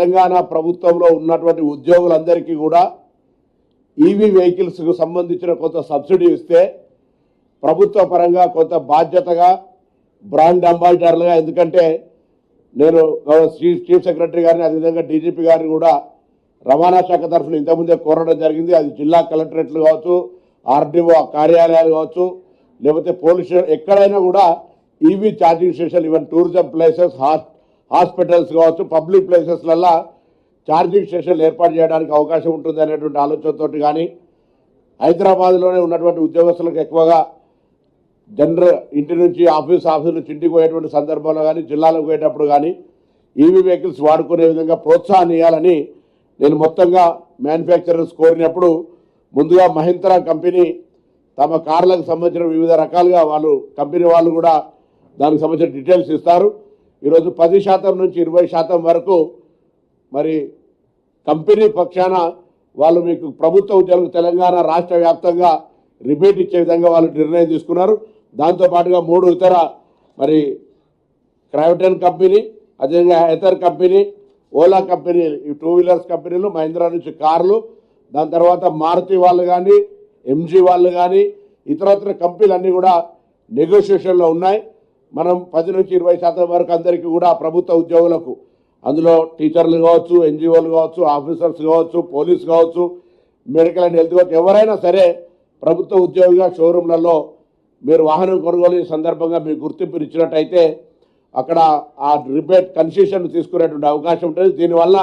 తెలంగాణ ప్రభుత్వంలో ఉన్నటువంటి ఉద్యోగులందరికీ కూడా ఈవీ వెహికల్స్కు సంబంధించిన కొంత సబ్సిడీ ఇస్తే ప్రభుత్వ పరంగా కొంత బాధ్యతగా బ్రాండ్ అంబాసిడర్లుగా, ఎందుకంటే నేను చీఫ్ సెక్రటరీ గారిని అదేవిధంగా డీజీపీ గారిని కూడా రవాణా శాఖ తరఫున ఇంతకుముందే కోరడం జరిగింది. అది జిల్లా కలెక్టరేట్లు కావచ్చు, ఆర్డీఓ కార్యాలయాలు కావచ్చు, లేకపోతే పోలీస్ ఎక్కడైనా కూడా EV charging station, even tourism places, hospitals కావచ్చు, పబ్లిక్ ప్లేసెస్లల్లో ఛార్జింగ్ స్టేషన్లు ఏర్పాటు చేయడానికి అవకాశం ఉంటుంది అనేటువంటి ఆలోచనతో కానీ, హైదరాబాద్లోనే ఉన్నటువంటి ఉద్యోగస్తులకు ఎక్కువగా జనరల్ ఇంటి నుంచి ఆఫీస్ నుంచి ఇంటికి పోయేటువంటి సందర్భంలో కానీ, జిల్లాలకు పోయేటప్పుడు కానీ ఈవీ వెహికల్స్ వాడుకునే విధంగా ప్రోత్సాహం ఇవ్వాలని నేను మొత్తంగా మ్యానుఫ్యాక్చరర్స్ కోరినప్పుడు ముందుగా మహీంద్రా కంపెనీ తమ కార్లకు సంబంధించిన వివిధ రకాలుగా కంపెనీ వాళ్ళు కూడా దానికి సంబంధించిన డీటెయిల్స్ ఇస్తారు. ఈరోజు 10% నుంచి 20% వరకు మరి కంపెనీ పక్షాన వాళ్ళు మీకు ప్రభుత్వ ఉద్యోగులకు తెలంగాణ రాష్ట్ర వ్యాప్తంగా రిబేట్ ఇచ్చే విధంగా వాళ్ళు నిర్ణయం తీసుకున్నారు. దాంతోపాటుగా 3 ఇతర మరి క్రావిటన్ కంపెనీ, అదేవిధంగా ఎథర్ కంపెనీ, ఓలా కంపెనీ, ఈ 2 వీలర్స్ కంపెనీలు, మహీంద్రా నుంచి కార్లు, దాని తర్వాత మారుతి వాళ్ళు కానీ, ఎంజీ వాళ్ళు కానీ, ఇతరత్ర కంపెనీలు అన్నీ కూడా నెగోషియేషన్లో ఉన్నాయి. మనం 10 నుంచి 20% వరకు అందరికీ కూడా ప్రభుత్వ ఉద్యోగులకు, అందులో టీచర్లు కావచ్చు, ఎన్జిఓలు కావచ్చు, ఆఫీసర్స్ కావచ్చు, పోలీసు కావచ్చు, మెడికల్ అండ్ హెల్త్ కావచ్చు, ఎవరైనా సరే ప్రభుత్వ ఉద్యోగిగా షోరూమ్లలో మీరు వాహనం కొనుగోలు సందర్భంగా మీకు గుర్తింపుని ఇచ్చినట్టయితే అక్కడ ఆ రిబేట్ కన్సెషన్ తీసుకునేటువంటి అవకాశం ఉంటుంది. దీనివల్ల